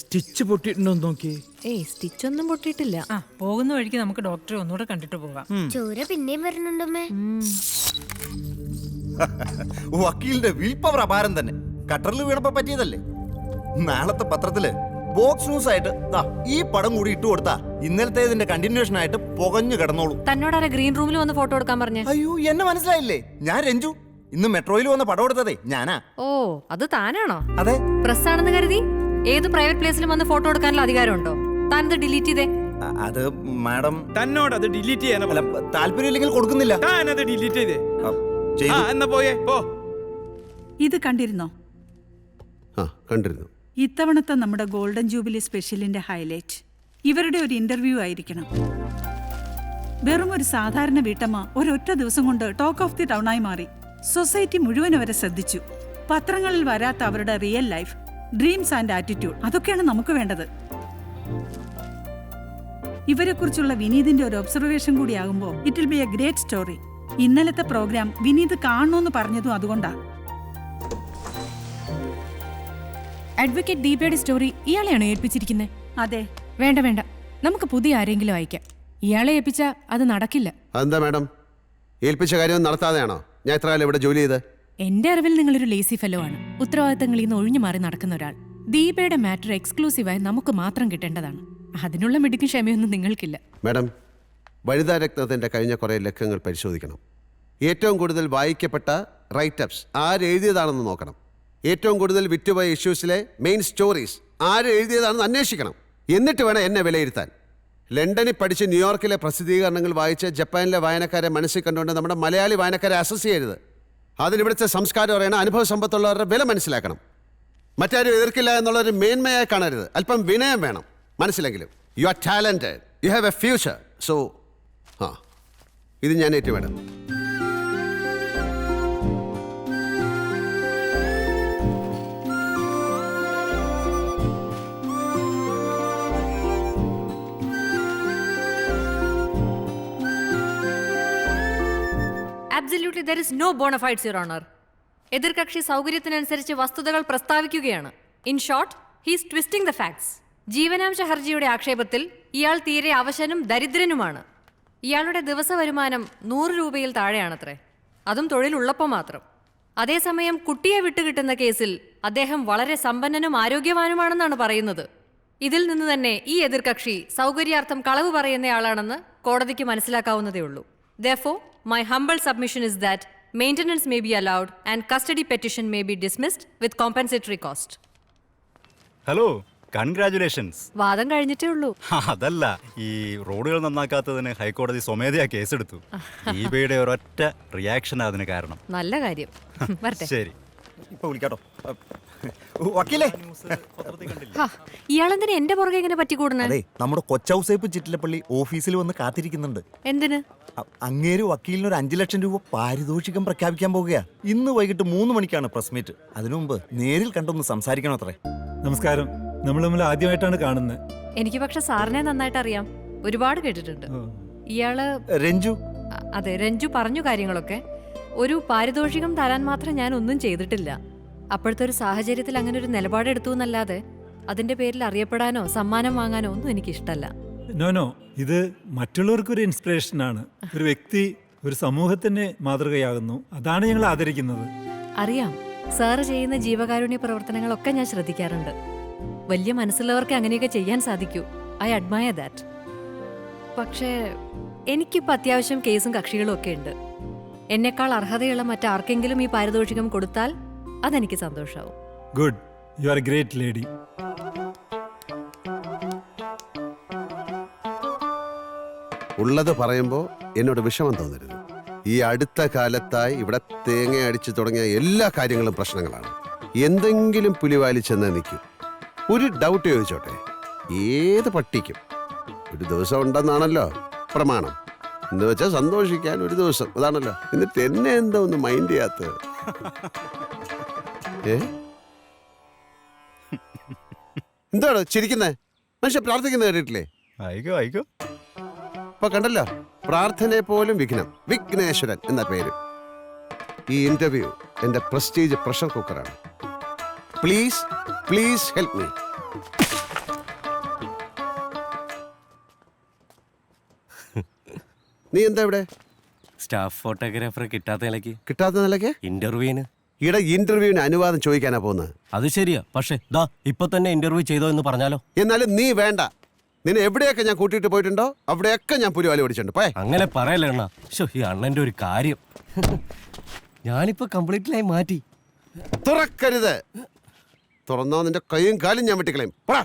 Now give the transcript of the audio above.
Stitch പൊട്ടിയിട്ടുണ്ടോ നോക്കി. ഏയ് stitch ഒന്നും പൊട്ടിയിട്ടില്ല. പോകുന്ന വഴിക്ക് നമുക്ക് ഡോക്ടറെ ഒന്നുകൂടെ കണ്ടിട്ട് പോകാം. ചോര പിന്നെയും വരുന്നുണ്ടമ്മേ. വക്കീലിന്റെ വിൽ പവർ അപാരം തന്നെ. കട്ടറിൽ വീണപ്പോ പറ്റിയതല്ലേ. നാളത്തെ പത്രത്തില് ബോക്സ് ന്യൂസ് ആയിട്ട് ഈ പടം കൂടി ഇട്ടു കൊടുത്താ ഇന്നലത്തേതിന്റെ കണ്ടിന്യൂഷൻ ആയിട്ട് പുകഞ്ഞു കിടന്നോളൂ. തന്നോടാരെ ഗ്രീൻ റൂമിൽ വന്ന് ഫോട്ടോ എടുക്കാൻ പറഞ്ഞേ? അയ്യോ, എന്നെ മനസ്സിലായില്ലേ? ഞാൻ രഞ്ജു. ഇന്ന് മെട്രോയിൽ വന്ന് പടം എടുത്തതേ ഞാനാ. ഓ, അത് താനാണോ? അതെ. പ്രസ് ആണെന്ന് കരുതി ഏത് പ്രൈവറ്റ് പ്ലേസിലും വന്ന് ഫോട്ടോ എടുക്കാനുള്ള അധികാരമുണ്ടോ? താനത് ഡിലീറ്റ് ചെയ്തേ. അത് മാഡം തന്നോട് അത് ഡിലീറ്റ് ചെയ്യാൻ താല്പര്യമില്ലെങ്കിൽ കൊടുക്കുന്നില്ല. താനത് ഡിലീറ്റ് ചെയ്തേ. എന്നാ പോയേ പോ. ഇത് കണ്ടിരുന്നോ? കണ്ടിരുന്നു. ഇത്തവണത്തെ നമ്മുടെ ഗോൾഡൻ ജൂബിലി സ്പെഷ്യലിന്റെ ഹൈലൈറ്റ് ഇവരുടെ ഒരു ഇന്റർവ്യൂ ആയിരിക്കണം. വെറും ഒരു സാധാരണ വീട്ടമ്മ ഒരൊറ്റ ദിവസം കൊണ്ട് ടോക്ക് ഓഫ് ദി ടൗണായി മാറി. സൊസൈറ്റി മുഴുവൻ അവരെ ശ്രദ്ധിച്ചു. പത്രങ്ങളിൽ വരാത്ത അവരുടെ real life, dreams and attitude, അതൊക്കെയാണ് നമുക്ക് വേണ്ടത്. ഇവരെക്കുറിച്ചുള്ള വിനീതിന്റെ ഒരു ഒബ്സർവേഷൻ കൂടിയാകുമ്പോൾ it will be a great story. ഇന്നലത്തെ പ്രോഗ്രാം വിനീത് കാണണമെന്ന് പറഞ്ഞതും അതുകൊണ്ടാ. അഡ്വക്കേറ്റ് ദീപയുടെ സ്റ്റോറി ഇയാളെയാണോ ഏൽപ്പിച്ചിരിക്കുന്നത്? അതെ. വേണ്ട വേണ്ട, നമുക്ക് പുതിയ ആരെങ്കിലും അയക്കാം. ഇയാളെ ഏൽപ്പിച്ചാ അത് നടക്കില്ല. എന്താ മാഡം, ഏൽപ്പിച്ച കാര്യം നടത്താതെയാണോ ഞാൻ ഇത്ര കാലം ഇവിടെ ജോലി ചെയ്ത്? എന്റെ അറിവിൽ നിങ്ങളൊരു ലേസി ഫെല്ലോ ആണ്. ഉത്തരവാദിത്തങ്ങളിൽ നിന്ന് ഒഴിഞ്ഞു മാറി നടക്കുന്ന ഒരാൾ. ദീപയുടെ മാറ്റർ എക്സ്ക്ലൂസീവായി നമുക്ക് മാത്രം കിട്ടേണ്ടതാണ്. അതിനുള്ള മിടുക്കും ക്ഷമയൊന്നും നിങ്ങൾക്കില്ല. മാഡം, വനിതാരത്നത്തിന്റെ കഴിഞ്ഞ കുറേ ലക്കങ്ങൾ പരിശോധിക്കണം. ഏറ്റവും കൂടുതൽ വായിക്കപ്പെട്ട റൈറ്റപ്സ് ആരെഴുതിയതാണെന്ന് നോക്കണം. ഏറ്റവും കൂടുതൽ വിറ്റുപോയ ഇഷ്യൂസിലെ മെയിൻ സ്റ്റോറീസ് ആര് എഴുതിയതാണെന്ന് അന്വേഷിക്കണം. എന്നിട്ട് വേണം എന്നെ വിലയിരുത്താൻ. ലണ്ടനിൽ പഠിച്ച് ന്യൂയോർക്കിലെ പ്രസിദ്ധീകരണങ്ങൾ വായിച്ച് ജപ്പാനിലെ വായനക്കാരെ മനസ്സിൽ കണ്ടുകൊണ്ട് നമ്മുടെ മലയാളി വായനക്കാരെ അസസ് ചെയ്യരുത്. അതിനിവിടുത്തെ സംസ്കാരം അറിയണം, അനുഭവ സമ്പത്തുള്ളവരുടെ വില മനസ്സിലാക്കണം. മറ്റാരും എതിർക്കില്ല എന്നുള്ളൊരു മേന്മയായി കാണരുത്. അല്പം വിനയം വേണം മനസ്സിലെങ്കിലും. You are talented, you have a future. So ഇത് ഞാൻ ഏറ്റു വേണം. Absolutely, there is no bona fides, Your Honor. എതിർകക്ഷി സൗകര്യത്തിനനുസരിച്ച് വസ്തുതകൾ പ്രസ്താവിക്കുകയാണ്. In short, he's twisting the facts. ജീവനാംശ ഹർജിയുടെ ആക്ഷേപത്തിൽ ഇയാൾ തീരെ അവശനും ദരിദ്രനുമാണ്. ഇയാളുടെ ദിവസ വരുമാനം 100 രൂപയിൽ താഴെയാണത്രേ, അതും തൊഴിലുള്ളപ്പോൾ മാത്രം. അതേസമയം കുട്ടിയെ വിട്ടുകിട്ടുന്ന കേസിൽ അദ്ദേഹം വളരെ സമ്പന്നനും ആരോഗ്യവാനുമാണെന്നാണ് പറയുന്നത്. ഇതിൽ നിന്ന് തന്നെ ഈ എതിർകക്ഷി സൗകര്യാർത്ഥം കളവ് പറയുന്നയാളാണെന്ന് കോടതിക്ക് മനസ്സിലാക്കാവുന്നതേ ഉള്ളൂ. Therefore, my humble submission is that maintenance may be allowed and custody petition may be dismissed with compensatory cost. Hello, congratulations. വാദം കഴിഞ്ഞിട്ടേ ഉള്ളൂ. അതല്ല, ഈ റോഡുകൾ നന്നാക്കാത്തതിന് ഹൈക്കോടതി സ്വമേധയാ കേസെടുത്തു. ദീപയുടെ ഒരൊറ്റ റിയാക്ഷൻ അതിന് കാരണം. നല്ല കാര്യം. വരട്ടെ. ശരി, ഇപ്പൊ വിളിക്കാട്ടോ. വക്കീലേ, ഇയാളെന്തിനാ എന്റെ പുറകെ ഇങ്ങനെ പറ്റിക്കൂടണേ? അതെ, നമ്മുടെ കൊച്ചൗസേപ്പ് ചിറ്റിലപ്പള്ളി ഓഫീസിൽ വന്ന് കാത്തിരിക്കുന്നുണ്ട്. എന്തിന്? അങ്ങേര് വക്കീലിന് ഒരു 5 ലക്ഷം രൂപ പാരിതോഷികം പ്രഖ്യാപിക്കാൻ പോകുകയാ. ഇന്ന് വൈകിട്ട് 3 മണിക്കാണ് പ്രസ് മീറ്റ്. അതിനു മുമ്പ് നേരിൽ കണ്ടൊന്ന് സംസാരിക്കണം അത്രേ. നമസ്കാരം, നമ്മൾ തമ്മിൽ ആദ്യമായിട്ടാണ് കാണുന്നത്. എനിക്ക് പക്ഷെ സാറിനെ നന്നായിട്ട് അറിയാം, ഒരുപാട് കേട്ടിട്ടുണ്ട്. ഇയാള് രഞ്ജു? അതെ, രഞ്ജു പറഞ്ഞു കാര്യങ്ങളൊക്കെ. ഒരു പാരിതോഷികം തരാൻ മാത്രം ഞാൻ ഒന്നും ചെയ്തിട്ടില്ല. അപ്പോഴത്തെ ഒരു സാഹചര്യത്തിൽ അങ്ങനെ ഒരു നിലപാടെടുത്തു എന്നല്ലാതെ അതിന്റെ പേരിൽ അറിയപ്പെടാനോ സമ്മാനം വാങ്ങാനോ ഒന്നും എനിക്ക് ഇഷ്ടമല്ല. നോ, ഇത് മറ്റുള്ളവർക്കൊരു ഇൻസ്പിറേഷനാണ്. ഒരു വ്യക്തി ഒരു സമൂഹത്തിന് മാതൃകയാകുന്നു, അതാണ് ഞങ്ങൾ ആദരിക്കുന്നത്. അറിയാം, സാറ് ചെയ്യുന്ന ജീവകാരുണ്യ പ്രവർത്തനങ്ങളൊക്കെ ഞാൻ ശ്രദ്ധിക്കാറുണ്ട്. വലിയ മനസ്സുള്ളവർക്ക് അങ്ങനെയൊക്കെ ചെയ്യാൻ സാധിക്കൂ. I admire that. പക്ഷേ എനിക്കിപ്പോൾ അത്യാവശ്യം കേസും കക്ഷികളും ഒക്കെ ഉണ്ട്. എന്നെക്കാൾ അർഹതയുള്ള മറ്റാർക്കെങ്കിലും ഈ പാരിതോഷികം കൊടുത്താൽ അതെനിക്ക് സന്തോഷമാവും. Good, you are a great lady. ഉള്ളത് പറയുമ്പോൾ എന്നോട് വിഷമം തോന്നരുത്. ഈ അടുത്ത കാലത്തായി ഇവിടെ തേങ്ങ അടിച്ചു തുടങ്ങിയ എല്ലാ കാര്യങ്ങളും പ്രശ്നങ്ങളാണ്. എന്തെങ്കിലും പുലിവാലി ചെന്ന് നിൽക്കും. ഒരു ഡൗട്ട് ചോദിച്ചോട്ടെ, ഏത് പട്ടിക്കും ഒരു ദിവസം ഉണ്ടെന്നാണല്ലോ പ്രമാണം. എന്ന് വെച്ചാൽ സന്തോഷിക്കാൻ ഒരു ദിവസം, അതാണല്ലോ. എന്നിട്ട് എന്നെ എന്താ ഒന്ന് മൈൻഡ് ചെയ്യാത്തത്? എന്താണ് ചിരിക്കുന്നേ? മനുഷ്യ പ്രാർത്ഥിക്കുന്ന കേട്ടിട്ടില്ലേ? ആയിക്കോ ആയിക്കോ. ഇപ്പൊ കണ്ടല്ലോ, പ്രാർത്ഥനയെ പോലും വിഘ്നം, വിഘ്നേശ്വരൻ എന്ന പേര്. ഈ ഇന്റർവ്യൂ എന്റെ പ്രസ്റ്റീജ് പ്രഷർ കുക്കറാണ്. Please help me. നീ എന്താ ഇവിടെ? സ്റ്റാഫ് ഫോട്ടോഗ്രാഫറെ കിട്ടാത്ത നിലയ്ക്ക് കിട്ടാത്ത നിലയ്ക്ക് ഇന്റർവ്യൂവിന്. ഇവിടെ ഇന്റർവ്യൂവിന് അനുവാദം ചോദിക്കാനാ പോകുന്നത്. അത് ശരിയാ, പക്ഷേ ദാ ഇപ്പൊ തന്നെ ഇന്റർവ്യൂ ചെയ്തോ എന്ന് പറഞ്ഞാലോ? എന്നാലും നീ വേണ്ട. നിന്നെ എവിടെയൊക്കെ ഞാൻ കൂട്ടിയിട്ട് പോയിട്ടുണ്ടോ അവിടെയൊക്കെ ഞാൻ പുലിവാലി ഓടിച്ചിട്ടുണ്ട്. പോയെ. അങ്ങനെ പറയല്ലേ അണ്ണാ. ശോ, ഈ അണ്ണന്റെ ഒരു കാര്യം. ഞാനിപ്പോ കംപ്ലീറ്റ്ലായി മാറ്റി. തുറക്കരുത്. തുറന്നോ നിന്റെ കൈയും കാലും ഞാൻ വെട്ടിക്കളയും. പോടാ.